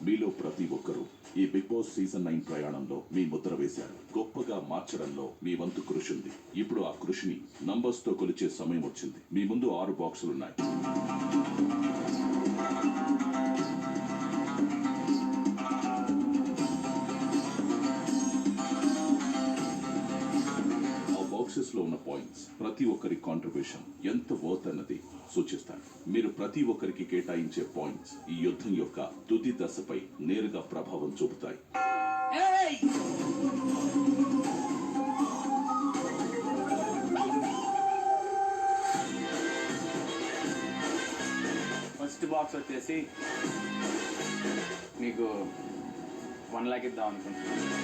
మీలో ప్రతి ఒక్కరూ ఈ బిగ్ బాస్ సీజన్ 9 ప్రయాణంలో మీ ముద్ర వేశారు. గొప్పగా మార్చడంలో మీ వంతు కృషి ఉంది. ఇప్పుడు ఆ కృషిని నంబర్స్ తో కొలిచే సమయం వచ్చింది. మీ ముందు 6 బాక్సులున్నాయి. బాక్సెస్ లో ఉన్న పాయింట్స్ ప్రతి ఒక్కరి కాంట్రిబ్యూషన్ ఎంత వర్త్ అన్నది సూచిస్తాయి. మీరు ప్రతి ఒక్కరికి కేటాయించే పాయింట్స్ ఈ యుద్ధం యొక్క తుది దశపై నేరుగా ప్రభావం చూపుతాయి. ఫస్ట్ బాక్స్ వచ్చేసి మీకు 1 lakh ఇద్దాం అనుకుంటున్నాను.